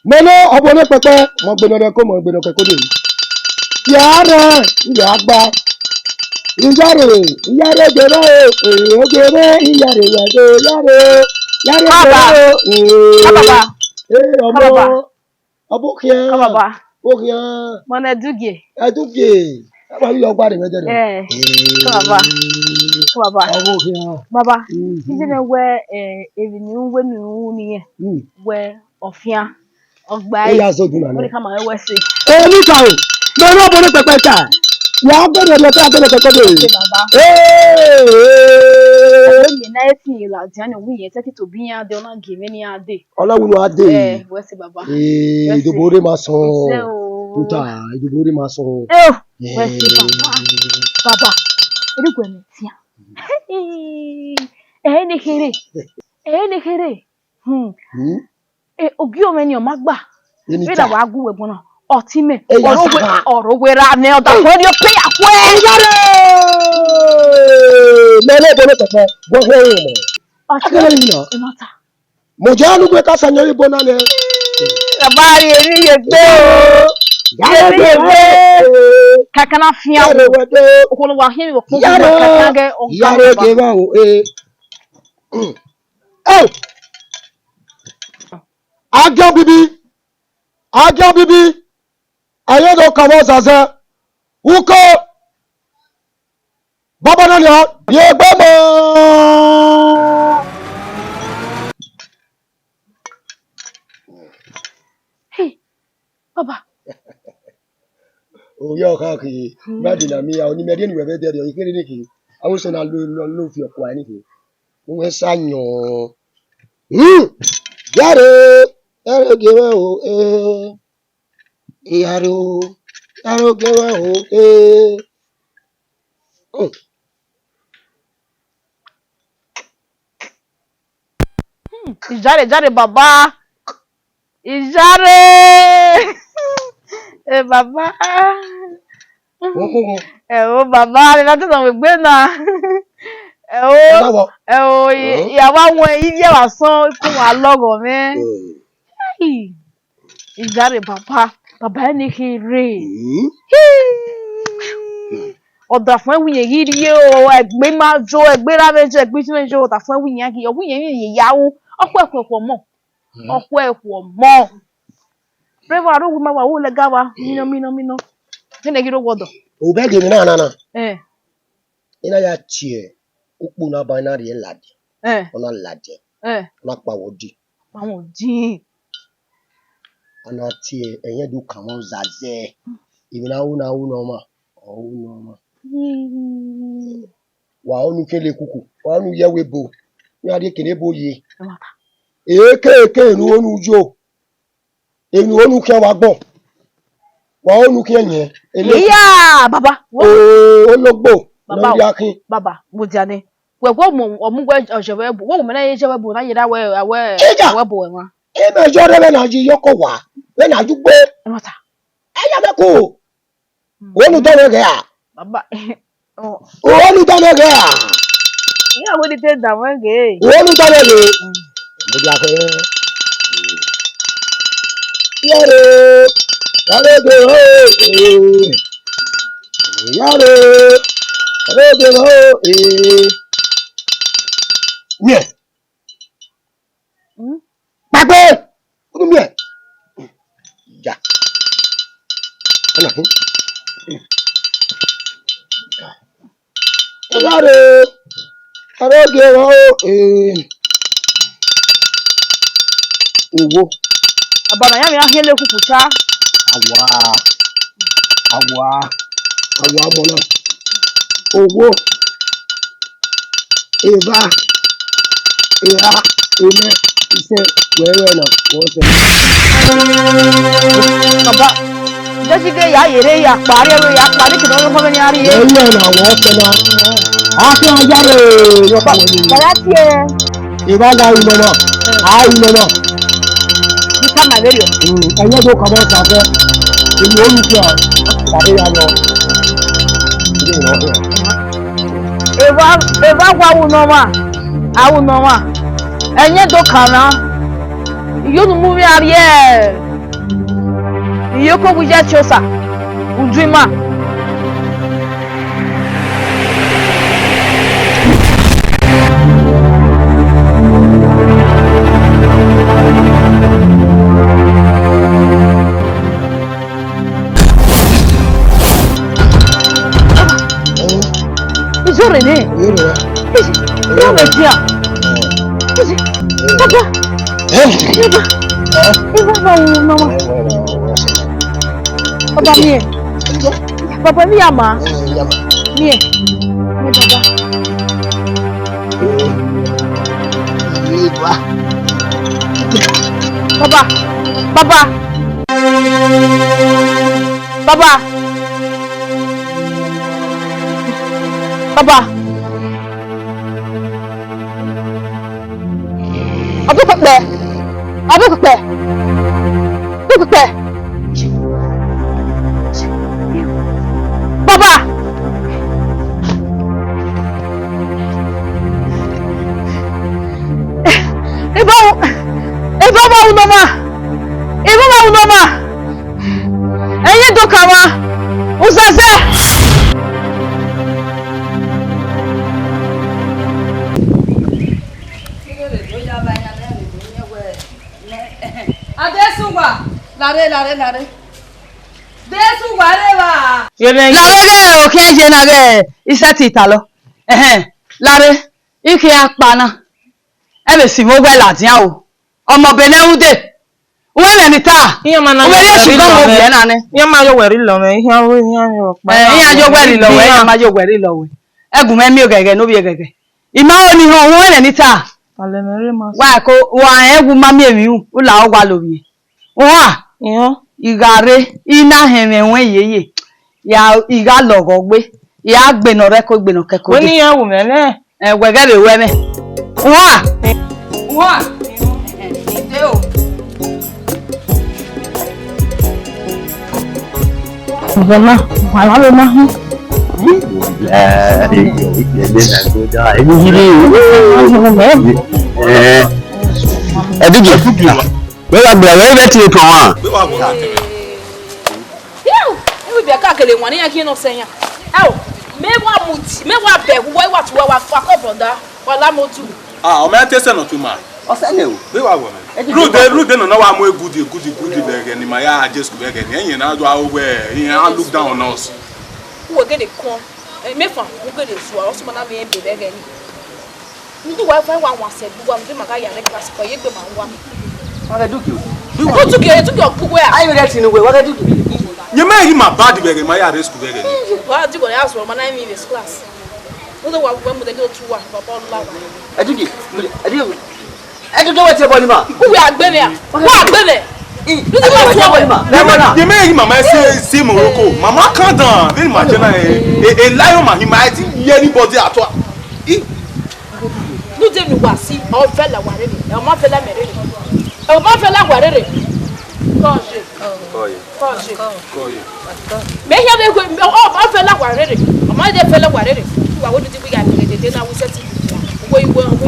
Meno obone pepe mo gbeno ko mo gbeno ko de. Yara yagba. Iyare gero gero iyare yare Baba. Obo abokia. Baba. Okia. Mona dugie. Adugie. Aba yo gba de meje de. Baba. Abokia. Baba. Isi na we evinu we nu ni e. We ofia. Ogba e. Ya so dun na. Oni ka ma we se. Ni ka o. No obone pepe ta. Ya gbere lo ta gbere koko de. Ni na e fi la jani wi yen teki to biyan de ona game ni ade. Olorun no ade. We se baba. Idobore ma so. Tuta idobore ma so. We se baba. Baba. Eri gwe mi tia. Ni kere. Ogi o meni o magba. We da wa gu we gbona. Otime. Oro we ra ne oda ko ni o pe akwe. Mele bole pepe. Bo he mo. Akere ni na. Mo janu gbe ka sanyori bona ne. Baba eri ye gbe o. Kakana fia okolo wa hiri okolo kakage yare geba o Ajo bibi aye do kamo zaza uko baba na ya ye gbe mo hey baba yo ka ki badi na mi ya oni mede ni we be de yo ikere ni ki awon so na lo fi opo ani ki mo we sanyo yare gewe o yare gewe o Ijare baba ijare baba o baba ni lati so gbe na ya wa won iye wa san ku wa logo me ijare baba ni kire oda fun wi yen yiri o egbe ma jo egbe ra mejo egbe ti mejo oda fun wi yen ki owu yen ye yawo opo mo Bravo aro wi ma wa wo le ga wa mino kine giro wodo o be de mi na ina ya tie opo na binary e lade ona lade ona pa wodi awon din ana tie eyen do kamo zaze ibi na wu no ma wa onu kele kuku wa onu yewe bo ni ade kene boye eke nu onu jo enu onu kan wa gbon wa onu kan yen iya baba ologbo baba yakin baba mo jane we go mo omugwe osewe bu wo me na ye sewe bu na ye da we bo won e me jo re na ji yoko wa we na ju gbe mata aya me ko onu to le ga baba onu to le ga iya wo di te da won ge onu to le ge mo ja fe yare ge ho yare ge ho nie Pagbe odu mi ja ana fun yare ge ho owo abana ya mi ahele kukucha awa mona owo eva ime ise wewe na wo se baba jesi ge ya yere ya pari kino lo mo ni ari e wewe na wo se na ati ajare yo pa wo ni baba tie eva ga ino na ino na ni kama lerio enye do kamo safe ni o nti a pare ya lo ni no eva kwa wu no ma awu no ma Enye do kana. Iyo no movie ariye. Iyo ko buja chosa. Udwima. René. Papa. Papa mie. Papa mi ama. Mie. Papa. Papa. Papa. Papa. Abu Pepe. Papa. Eba unoma. Enye dokawa. Uzaze. Lare. Desungwa reba. Lare o ke je na ge ise ti ta lo. Lare ike apana. E be si mo gbe ladian o. Omo Benin ude. Uwe ni ta. Uwe le sugan mo bi na ni. Yan ma yo weri lo me, yan yo pa. Yan jo weri lo we, yan ma jo weri lo we. Egun me mi o gege no bi gege. Ima o ni ho uwe ni ta. Ale mere ma. Wa ko wa egun ma mi emi u la o wa lo bi. Wa Yan igare ina henwe yeye ya iga logo gbe ya gbeno re ko gbeno keko we ni yan wo me le. Wegere we me wa ide o Mama, wala lo ma hu. Where bra we bet you kan wa. We be akakele won yan kin no senya. Me wa be wa to wa fa brother. Wala motu. O me tese no to ma. O se ne o. We wa wo me. Rude no na wa mo good be ni ma ya just be ge ni yin na do awo we yin look down on us. Wo ge de kon. Me fa wo ge de so o so na me be ge ni. Ndu wa fa wa se bu wa me maka ya ne class ko ye gbe ma wa. Wa do ki. Wo tu ke pugu ya. Ai we tin we wa do ki. You may him a bad be ma ya rescue be ge ni. Wa ti go ya so ma na me this class. Wo do wa mo de go tu wa papa la wa. Eduki. Eduki we te boni ma. Who we agbene a? Who agbene? You may him mama say Morocco. Mama calm down. Then imagine a lion man he might hear anybody at all. No dey mi wa si o fella wa re ni. E mo fella mere ni. E mo fella wa re re. Koye. Me here dey go o fella wa re re. O mo dey fella wa re re. Wa wo dey we ya dey na we set. Wo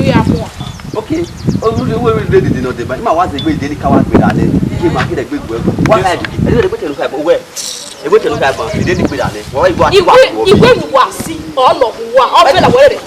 ya mo. Okay. O we dey no dey ba. Ma wa say gbe dey ka wa gbe dale. Ike ma ke dey gbe gbe. Wa ka dey. E dey gbe telu ka we. E gbe telu ka ba. E dey gbe dale. Wa igbo ati wa. Igwe mi wa si o lo wa. O fella wa re re.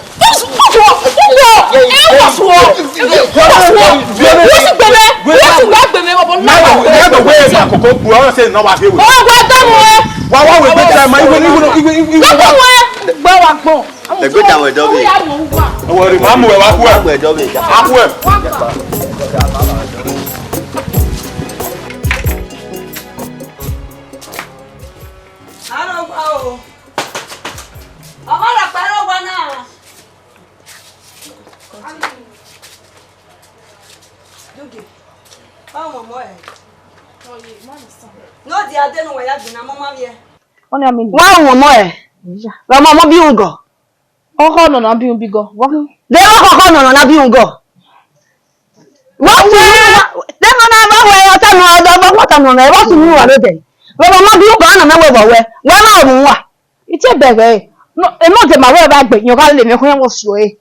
Oni amini. Wa won mo e. Wa mo bi ungo. Oho no na bi un bigo. Wa De o no na bi ungo. Wa tu de mo na ba we o ta no do ba ta no na e wa tu mi wa lo de. Wa mo bi ungo na me we bo we. Wa ma o mu wa. Ite bere. No e mo de ma we ba gbe yan ka le me kun yan wo so e.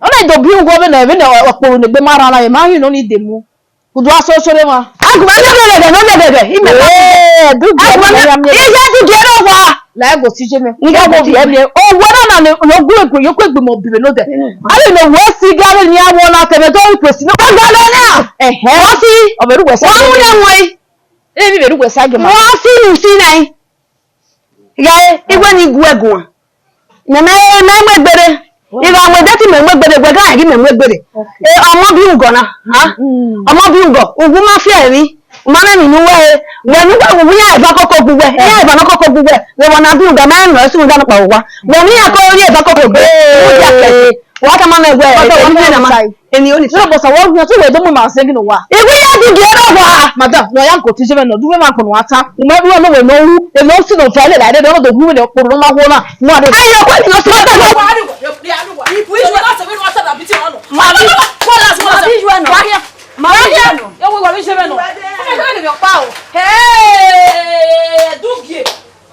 Ona do bi ngo be na oporo ne gbe mara na e ma hin no ni demu. Kudu aso sore ma. Agba ni no le ime. Du ge no wa. La go si je me. Nga bo bi eme. O wona na no gu egu yo kwegbe mo bi no de. Ayi no wo si gare ni awo na tebe do ikwesi no. Agba na. Wo si oberu we sa. Wo na won. E bi beru we sa ge ma. Wo si nu si nai. Gae igwe ni gu egu. Na me gbere. Iga we dati me gbere gbe ga gi me gbere. Omo bi ugo na. Ha? Omo bi ugo. Ogun ma fi eri. Mana ni nuwe we nu gba wo ya eba koko gbugbe ya eba na koko gbugbe we wona bi uga ma no si uga na pa wa we ni ya ko ri eba koko gbugbe wo ya ke wa ta ma na we na ma eni oni So bo sa wo gbe so we do mo ma se gi no wa. iwi ya du ge no wa Madam, no ya ko ti je me no du we ma ko no ata. Mo bi wo no we no wu, e no si no fa le la de no do gu we no ko no ma wo na. Mo ade. ayo ko ni no so ta Wa ari wo. Ibu isu na se we no ata na biti ono. Ma bi ko la so la. Wa here. Ma here. Yo we wa bi se me no. Hey, Dugie.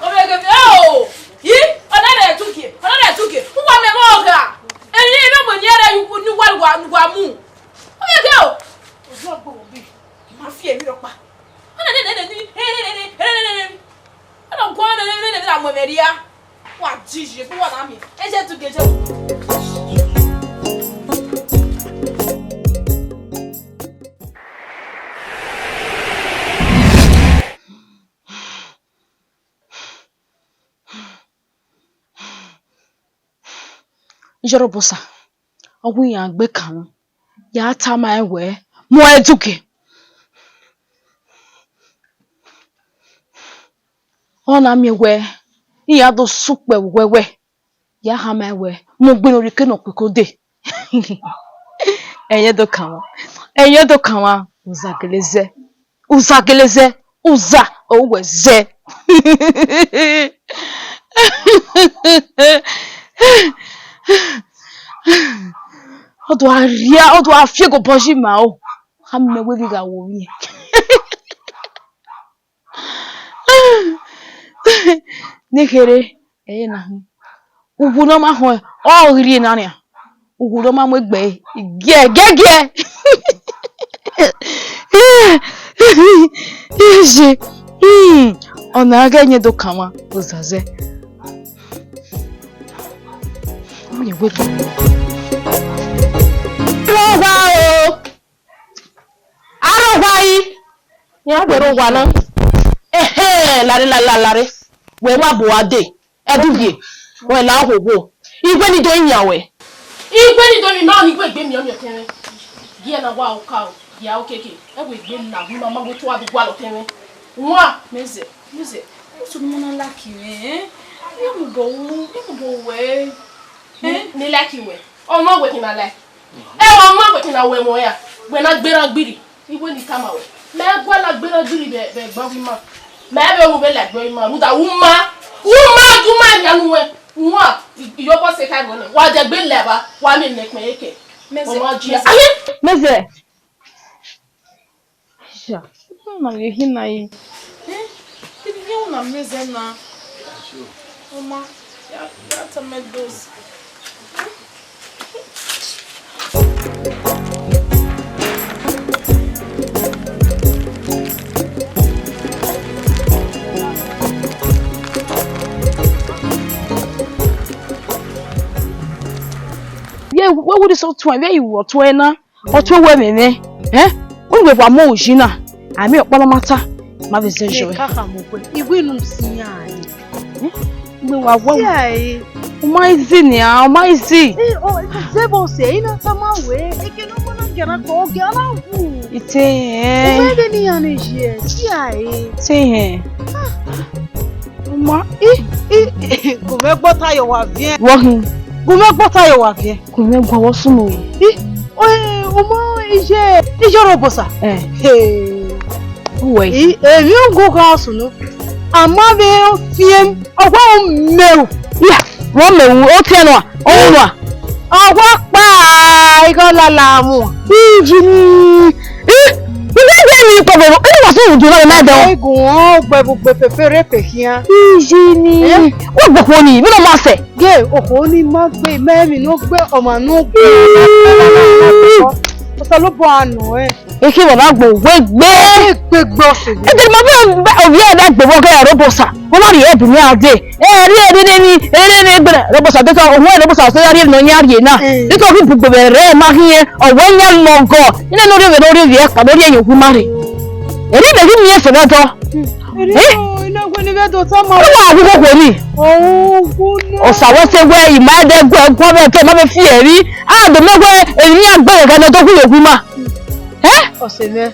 Oh, yi, another Dugie. Who want me moga? And you know when you put new one moon. Oh, you go. It's not going to be. My fear, you know. I don't want to let Maria. What, Jesus, what I mean? I said to get up. Njoro bosa. Ogun ya gbe kan. Ya ta ma ewe. Mo eduke. Ona mi we. Iya do supe wewe. Ya ha ma ewe. Mo gbe lori ke no pe ko de. Enye do kan wa. Uzageleze. Uza oweze. Odo afie go boji ma o. Ha me we bi ga wo mi. Nekere na hu. Ugu no ma ho o ri na ria. Ugu no ma mo gbe gege. Ije. Ona aga nye do kama uzaze. Onye we. Ya gbere ụgwa na larị wee nwa bụ ade edugie wee la ahụgwọ igwe ni do nyawe Mi ma ni gbe gbe mi o mi tere. Ye na wa o ka o. Ya o keke. E gbe gbe na mi mama go to adugwa lo tere. Nwa meze. So mo na lucky we. You go we. Ni lucky we. O mo we kina like. O mo we kina we mo ya. We na gbera gbiri. Igwe ni kama we. Me gwa la gbera gbiri be gba fi ma. Me be wo be la gbe ma. Mu ta uma ya nu we. Nwa iyo bo se ka go ni. Wa je gbe leba, wa mi nek me eke. Meze. meze sha na le hina yi Bibi ye una meze na. Oma ya tomatoes. where would so to where you were to na or to women when we were more jina I me okpolo mata ma be se joy Igwe nu si ai. we were wo Ai. o mais ni a o mais O se você ina sama we e que no mona gera ko ge ala hu. ite O be ni anejie. Si ai. se ma Ko me gbota yo wa bien. wo hin Ko me gbota yo wa bien. ko me gwa wo suno O mo ije robosa. we Èmi ò go ka sunu. Ama be fiem ogwa meru. ya wo mewu o tie no a o no a Ogwa pa iko lala mu. iji ni mi ko be o wa so ojo na me do egun gbe pepere pekian ijini o gbo ko ni mi no ma se ge oko ni ma gbe memi no gbe o ma no gbe o so lo bo anu eke baba gbo we gbo se e te ma be Ovbiye da gbo ko robosa o ma ri e bi ni ade ere gbe robosa de ko o robosa so yari no nyari na de ko fi gbo be re ma hiye o we nya mongo ina no re vi e ka lori eyan ku mare ere be mi e fe do ina gwe ni be do so ma wa agugo ko ni o sawo se gwe ima de gwe gwo be ke ma be fi eri a do me gwe eri agbe ga no to ku yoku ma oseme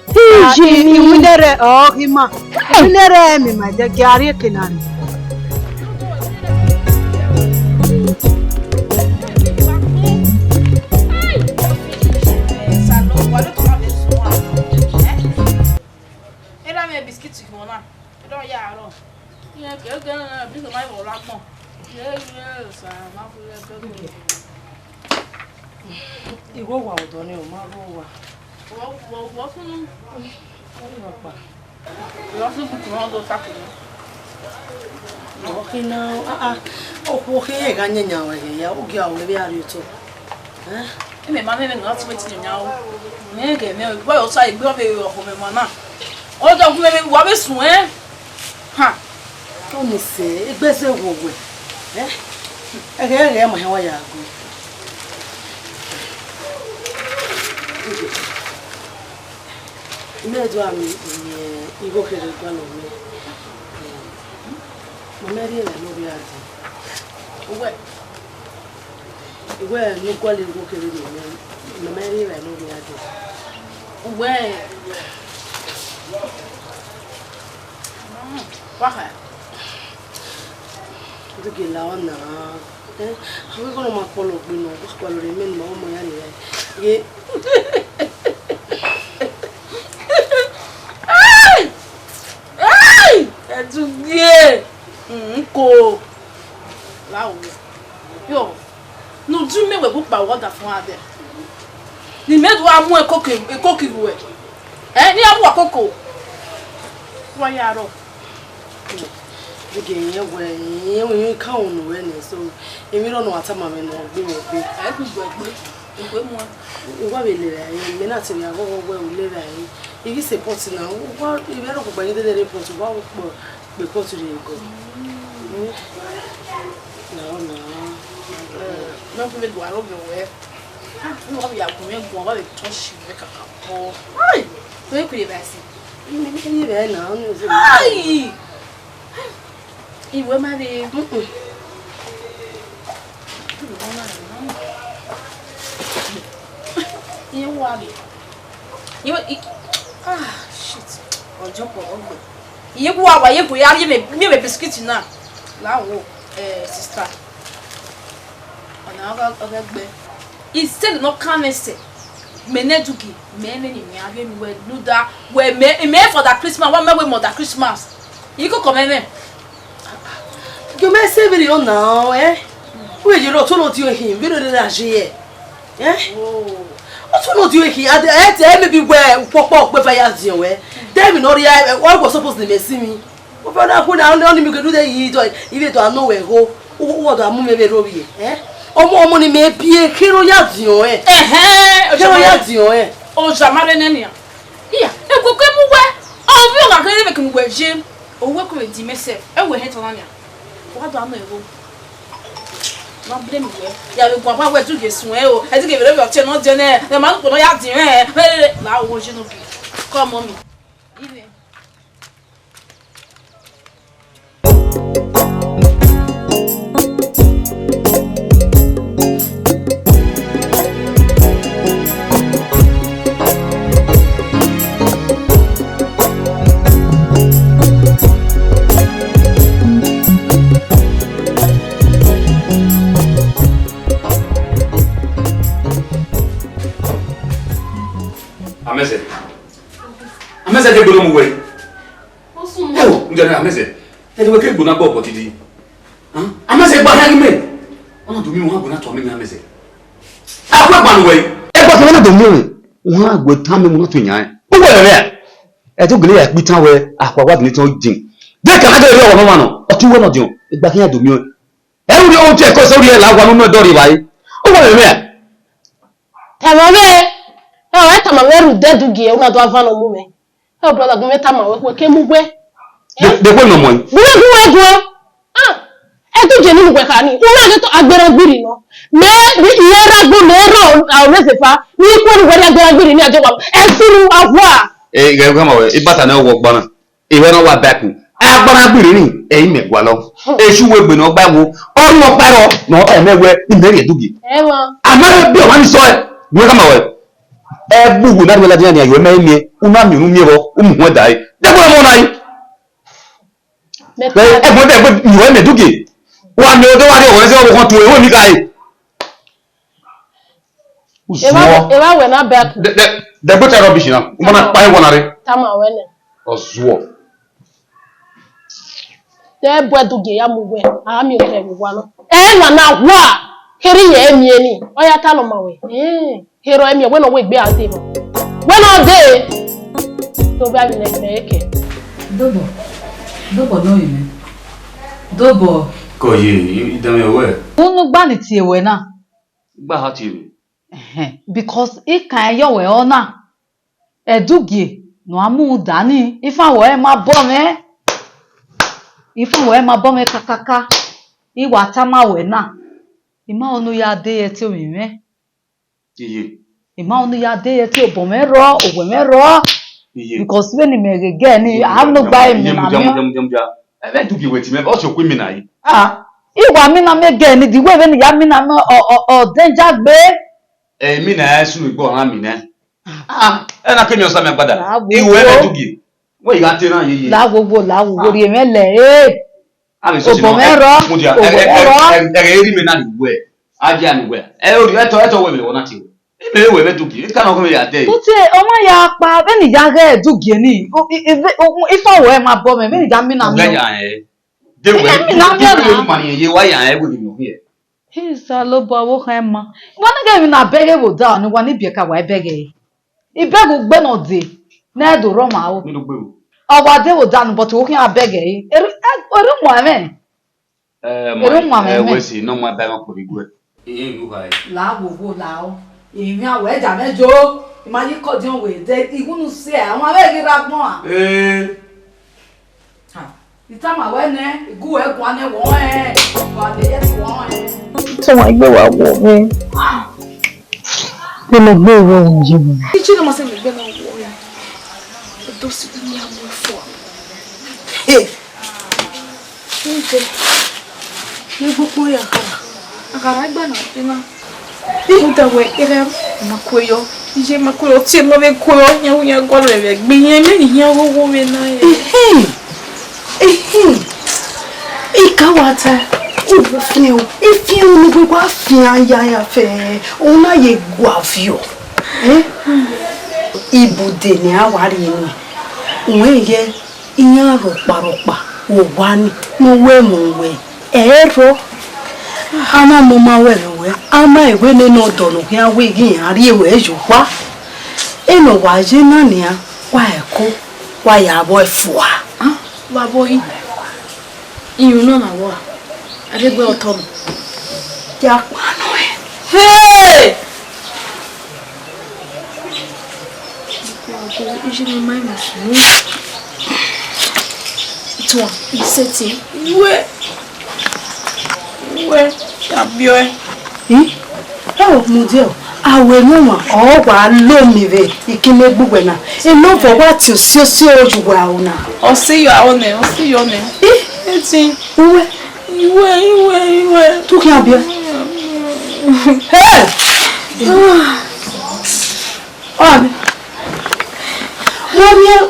imunere hima imunere mi ma de gari kenani era me biscuit ko na do ya ro ye ke na bi so mai bo la gbon ye sa ma fu ye ke iwo wa odo ni o ma ro wa wo fun lo so bu ko do ta ko okay now o ko ke ga nyanya wa ya o ga o le bi ari to me ma me no ti wetin nya o me ge me boy o sa igbe o be o ko me mo na o do ku me wa be sun ha o ni se egbese wo we ege mo he wa ya go me do ami igo kere gwa no me mama ri le no bi ati we no kwa le igo kere ni me mama ri le no bi ati waha do ke la ona we go no ma polo gbe no kwa lo re me no mo ya ni ye Edugie nko lawo yo no du me we bu pa water fun ade ni me do amu ekoki we ni amu akoko wa ya ro dige ye we ka onu we ni so emi ro no atama me no gbe me gbe e ku gbe mu wa be le ra ye me na ti ya go we o le ra ye igi support na wa ibe ro ko gba ni de report wa wo po pe ko ti re go no no fu me do aro be we no wa ya ku me go wa be to shi me kaka po ai we ku le ba si ni be na no se ai iwe ma de shit. Ojo po ogbe. Iye ku wa ye ku ya me biscuit na. Lawo sister. Ona ga gbe. Instead no come say. Menedugi, me ni mi ave mi we nuda we me for that Christmas, one me we more that Christmas. You go come me. You me say very on now, we you not to do him, we don't agir. Oh. What to do here? At maybe where pop with fire as you were. Then we know what was supposed to be see me. But I put down only me can do the eat or even to know where go. What a movie robi, or more money may be a kilo yazio, Oh, Jamarenania. Yeah, and go come away. Oh, we are going to make him Jim. Or work with him myself. And we hit on you. What do I know? Not blame me. Yeah, we go away to get swell. I think if you ever turn on dinner, the man will not have dinner. Now, what you know? Come on, me. Amese ke gbolo mu we. Osun mo. Nje na amese. E de we ke gbona bo potidi. Amese gba han me. Ona do mi won agbona to mi amese. Akwa gba nu we. E gba to na do mi we. Won agbo tan mi mo to yan. O we re. to gele ya pitan we akwa ni to jin de kan ade ri owo no o ti wo no jin igba kin ya do mi o e ru o ti e ko so ri e la wa no do ri bayi o wa me Tamame e tamame ru de du gie una do avano mu me e brother go meta ma we ke mu gwe de ko no mo gwe e to je ni mu gwe ka ni una to agbera gbiri no me iye ragbo me ro awon mesefa ni ko ni gwe agbera gbiri ni ajo wa e suru avwa ge ko ma we ibata na wo gbona iwe no wa back agbara gbiri ni e me gwa lo esu we gbe no gba wo o no paro no e mewe imeri edugi e mo amara bi o ma ni so e we ka ma we e bugu na wela dia ni ayo me mi una mi ru mi ro umu ho dai de ko mo na yi e mo de ko iwe me edugi wa mi o do wa ri o se o ko tu e wo mi kai Ewa we na back de go ta rubbish na mo na pa e wona re tama we ne ozuo de bo duge ya mu gwe mi o ke mi wa no na wa keri ye mi eni oya ta lo ma we hero emi we no we gbe ade mo we no dey to ba mi ne eke dobo no ime dobo ko ye idame we unu gba ni ti ewe na gba ha ti because e kan yo we ona edugie no amu dani ifa wo e ma bo me kakaka iwa tama we na ima onu ya de ye ti o mi me iye ima onu ya de ye ti o bo me ro owe me ro because when me gege ni am no gba mi na mi e be dugi we ti me o so kwi mi na yi iwa mi na me ge ni the way when ya mi na me o danger gbe mi na su mi gbo ran mi na e na kemi o sa me pada iwe be dugi we ga te ran yeye la gbogbo ri mele so obo me ro e ri mi na ni we aja ni we e ori eto we me wona ti we we be dugi ka na ko me ya de to ti omo ya pa be ni ja ge dugi ni ifa wo e ma bo me ni ja mi na mi de we ni ma ni ye wa ya e go ni no here Isa lo bo wo kan ma won ga mi na bege wo da ni wa ni bi ka wa bege ibegu gbe no de na do ro ma wo ni do gbe o Owade wo da nu but wo kan abege eru mo amen we si no ma ba ma ko igwe lu ha la gbogbo la o ìrìn àwọ̀ ẹ̀jà mẹ́jọ ìmáyí kọ́ di òwe dé ìgúnnù sí ẹ̀ àwọn abẹ́ẹ̀gì ra gbọ́n ìtàmà wẹ́nẹ́ ìgú ẹ̀gùn anẹ́ wọ́n ẹ̀ wàdé ẹ̀ wọ́n ẹ̀. tí wọ́n gbé wa wọ̀ mí bí mo gbé ìwé òun yìí mọ̀. Ichi na mase gbé na wọ̀ ya edo si ni amu fo nje ni gbogbo ya akara gba na bina nda we ere makoyo ije makoyo ti mo be koyo nya go le gbe yen me ni yan wo me na ikawata Ifio ni gbogbo afiyan ya fe òun na ye guavio ibude ni awari ni wọ́n ye iyan ropa wo wa ni mo we ero ama mo ma we ama ewe ni no donu ya we gin ari ewe ejupa eno wa je na ni a wa eko wa ya bo efua wa boy iyun na na wa adegbe oto mi ya panu hey je ne mai masu toi iseti we abio oh mon dieu awe mo o wa lo mi re ikime gbugbe na eno for what you so oju wa una o see your own eti iwe tu ki abio hey oh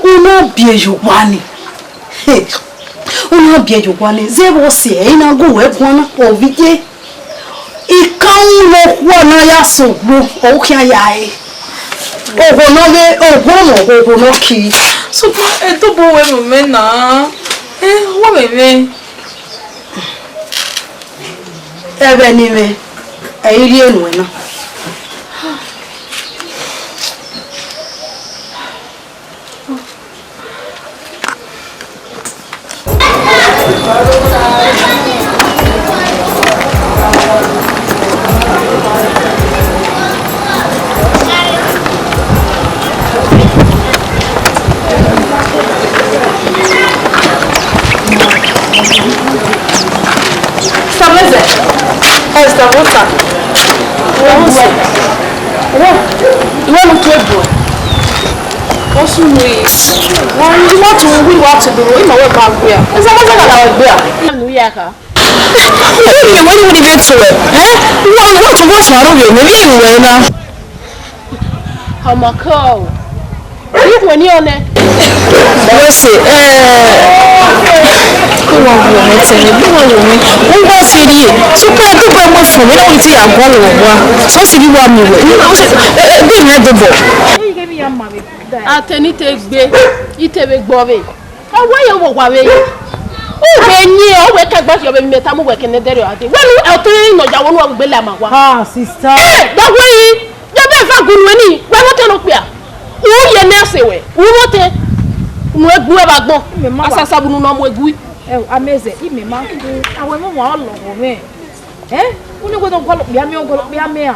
una bieju wani una bieju wani zero se ina go we bona ovije ikan lo kwa na ya so gbo o ki aya e ogo no ki so e to bo we mo me na wo me ebe ni me e ri enu na You want to boy? Also, you want to we want to do in our back here. It's a matter of beer. New York. You want to get to it? You want to wash my room? Maybe now. How my cow? You when you're on it. Let's see. Come on, let's say, who was it? So can I go back from it? It's a ball. So see you want me. You know, the ball. You gave me your mommy. Ateni takes be, itebe gbove. Why you walk away? Oh, Benny, oh, we can't back your metamu work in the day. Well, I'll tell you, no, I won't be Lama. Ah, sister. That way, you're never good money. Why not tell you? Oh, you're never way. Who want it? Assassin, no more good. Amazing. He may mark you. I will move all over me. Eh? Who go to call up Yamia?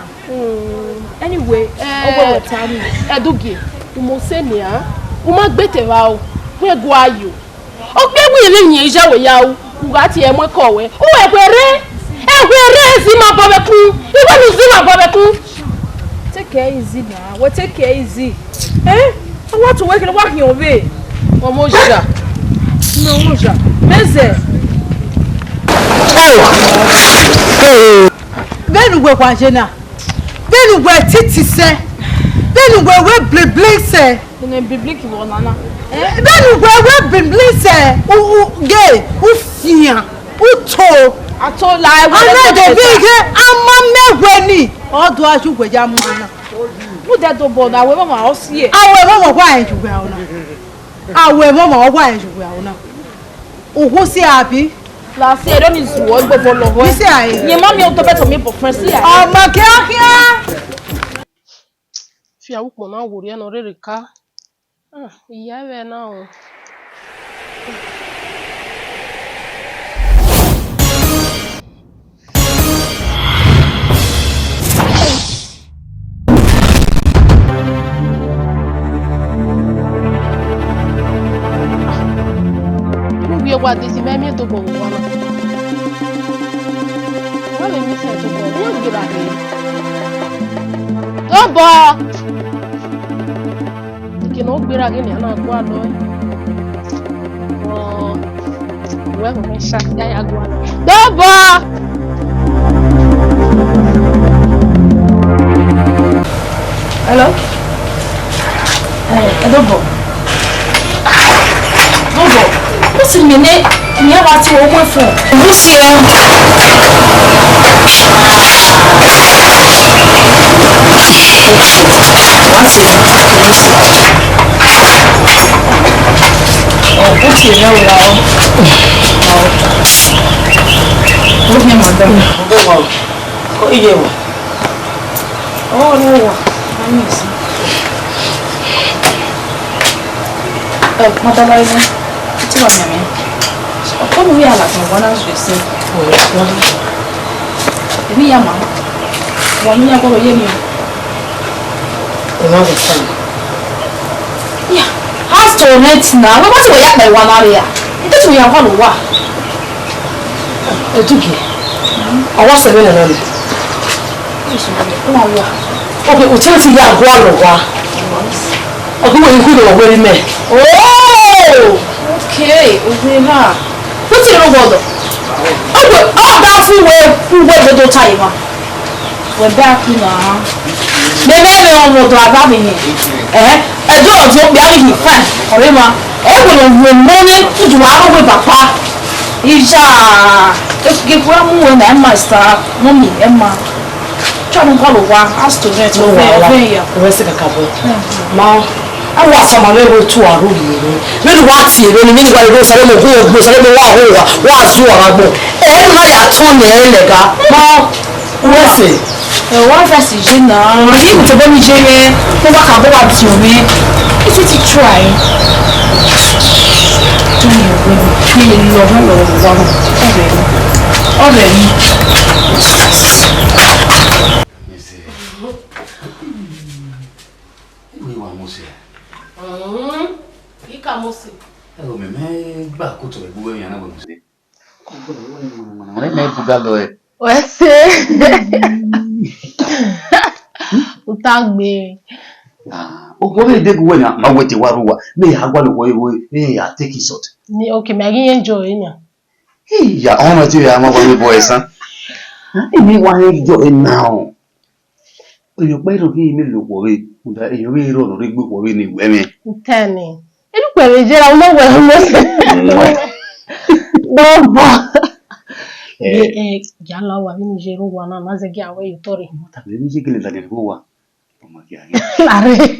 Anyway, over the time. Edugi. Umosenia, uma beteval, where go are you? Okay, we live in Asia with you, Uwadiae and Mokowe. Oh, where is my barbecue? You want to see my barbecue? Take care easy now. What take care easy? Eh? I want to work and walk your way. Omoja. No, Moja. Meze. Oh. Then we go Jena. Then we titi say. Then we blibli say. Then blibli ki wonana. Then we blibli say. Gay, fia, to. I told lie. I the big ama meweni. O do aju gbeja mu na. Who that do born? I will mama house here. Awe mama wa enju we ona. Awe mama wa enju we ona. Oho si abi. Last year don't is what go for love. You say I. Your mommy on top of me for friends here. Oh my god. Fia ukmo na wori na orereka. Iya we na o. What this is me to go one. What let me say to go? Who get out here? Don't go. You cannot be again. You not go alone. Oh, where we shut? Yeah, go alone. Don't go. Hello. Don't go. Don't go. What's in minute? You have to open phone. Who's here? What's here? Oh, what's here now? Look here, madam. Go here. Oh no. I miss. Madam, it's not me. Come here, like my one house will say, oh, me, Yama. 1 year ago, you know, yeah, has to rent now. What was your by 1 area? It is we are one of what? A dookie. I was a little. Okay, we'll tell you that one of what. I'll go and good or very men. Oh, okay, okay, now. What's your order? Oh, that's who went the time. We're back now. Maybe I don't know what I'm here. I don't know what I'm here. Or Emma, everyone morning to do our way, Papa. Isha, let's give one more and my star, Mommy, Emma. Try to call one, ask to rent over here. The rest of the couple. Now, I want some level to our room. Maybe what's here, when you mean what goes, I don't know who goes, I don't know what's you are. And my attorney, now, what's it? One decision now. You to be Nigeria, never can go up to me. Is it try? Already. You see, we want to see. You can't see. Hello, me back to the boy and I will say. Utagbe. Ogobe dey go na ma wete waruwa. Me ya gwa lo ya take it short. Ni okay, me gi enjoy nya. Ya on ti ya ma bo boys han. Èmi wá enjoy now. Oyo pe ro ki mi lo po we. Uda eyo we ro no ri gbe po we ni we mi. Tani. Edu pere jera o mo we mo se. Bobo. Jala wa ni Nigeria wa na maze gi awe yutori. Tabe mi jikile la ni wa. Oma ki ani. Lare.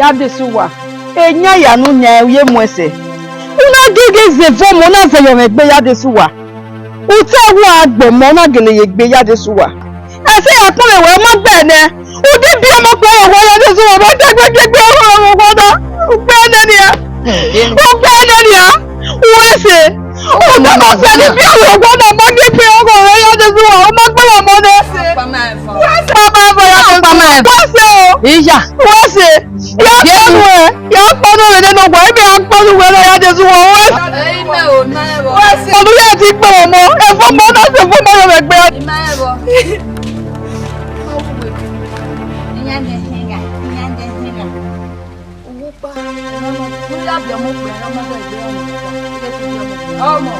Yadesuwa enya ya nu nya ye mwese una gege zevo mo na zeyo megbe Yadesuwa ute wa agbe mo na gele ye gbe Yadesuwa ase ya pon ewe mo gbe ne udi bi omo pe ewe Yadesuwa mo gbe o goda gbe ne ni ya wese o na mo se ni bi o goda mo gbe o go Yadesuwa o ma gbe mo ne pa ma fo Iya. Wese. Ya ponu re nínú gbo emi a ponu we ya Jesu wo. Ime o na ebo. Wese. Olu ye ti gbe mo. E fo mo na se fo mo re gbe. Ime ebo. Nyande hinga. Owo pa. Mo ya bi mo pe na mo gbe o. Omo.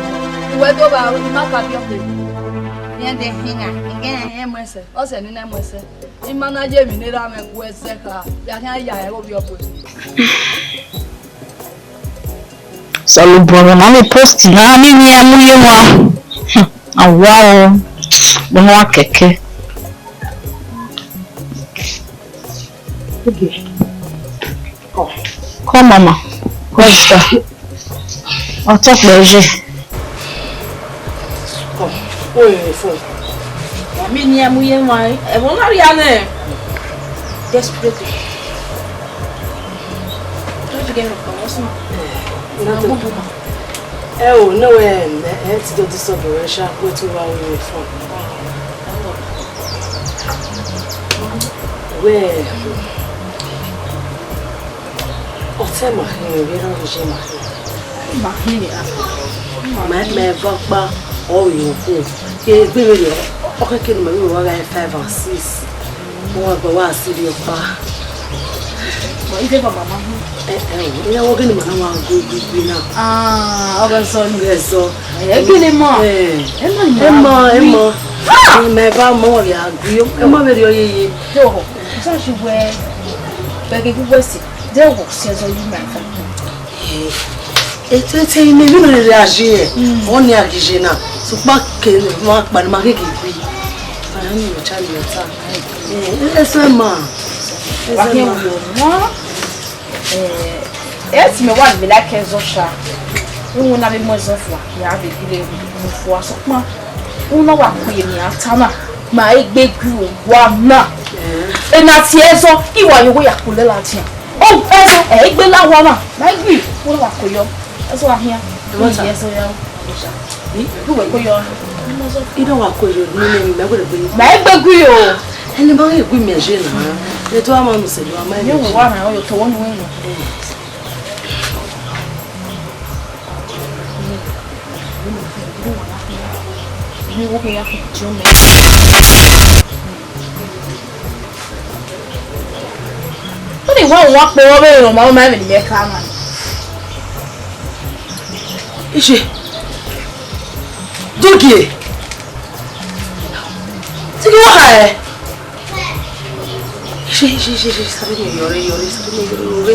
Iwe to ba ma ka bi o pe. Nyande hinga. Nge emwese. O se ni na emwese. Imana je mi nira me ku ese ka ya kan ya e obi opo Salu boro na me post na mi ni amuye wa awa o bo wa keke okay come mama Costa on top leje Oye fo mi ni amuye wa e won na ri ane desperate to get up also na bubu no ti do this operation go to wa we from we o te ma he we ro je ma me va o yo ko ke gbe re o ke ke no me wa ga 5 and 6 mo gba wa si bi pa mo ife baba ma e wo ke ni ma na wa go gbe na o ga so ni so e ke le mo e mo me ba mo ya gbe e mo be ri oyeye do ho so se we be ke ku wesi de wo se so yi ma fa Ete ime mi no reagir on ni agije na so pa ke ma pa ma ke gbe ani o cha ni ta ese ma wa ke wo mo eti me wa be like ezo sha won na be mo zo fwa ya be gile mo fwa so pa won na wa ku ye ni ata na ma egbe gru wa na ena ti ezo iwa yo ya ku le la ti o ezo egbe la wa na ma gbi won wa ko yo eso wa hia eso ya du we ko yo ida wa ko yo ni me go de ma egbe gru yo eni ma egbe mi je na e to ama no se do ama ni wo wa na yo to won won ni wo ke ya ko jo me to ni wa pe wo be ro ma o ma me ni ka ma Iṣẹ́ dókè tí kí wọ́n ẹ̀ iṣẹ́ sáré ní yọrí sáré ní yọrí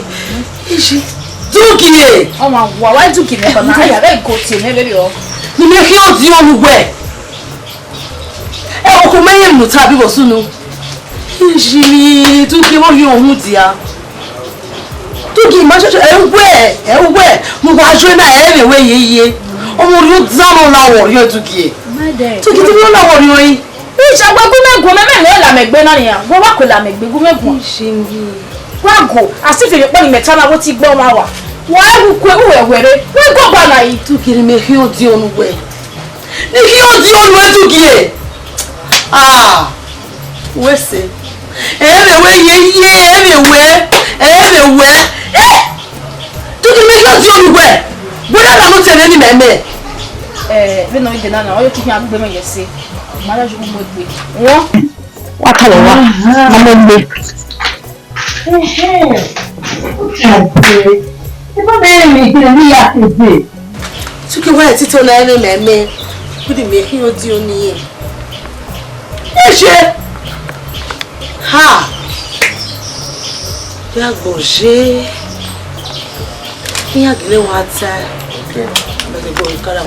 iṣẹ́ Tukie. Oh my, why Tukie? Never mind. I very good to maybe you. Ni me ki o di onu we. O ko meyen mu tabi wo sunu. Jimi Tukie wo yo ohun dia. Tukie ma so ewe mo wa jo na ewe yeye. Omo ri o zamo la wo yo Tukie. Tukie ti mo la wo yo yi. Ìṣàgbọ́ gúnmẹ́gùn mẹ́mẹ́rin là mẹ́gbẹ́ náà nìyà wọ́n wá kò là mẹ́gbẹ́ gúnmẹ́gùn. Wágò àsìfèrè pọ́ ní mẹ́ta náà wọ́n ti gbọ́ máa wà. Wọ́n á wù kú ẹ̀wẹ̀rẹ̀ wọ́n gbọ́ bá náà yìí. Tukie ni me fi o di onu we. Ni ki o di onu we Tukie. Ah. Wese. Emewe yeye emewe. Tukie me fi o di onu we. Bọ́dá la mo tẹ̀lé ni mẹ́mẹ́. Bí náà ìdè náà ọyọ́ kí n àgbẹ̀ mẹ́yẹ sí. Màá dájú gbogbo gbé. Wọ́n. Wá kálẹ̀ wá. Màmá gbé. Ìbá bẹ́ẹ̀ mi ìpínlẹ̀ ní ìyá àtẹ̀gbẹ́. Tukie wá ẹ̀ títọ́ náà ẹni mẹ́mẹ́. Kúdì mi fi o di onu yẹn. Ẹ ṣe. Ha. Bí àgbọ̀nṣe. Ní àgìlẹ̀ wa ta. Okay. Bẹ́ẹ̀ gbọ́ ìkára.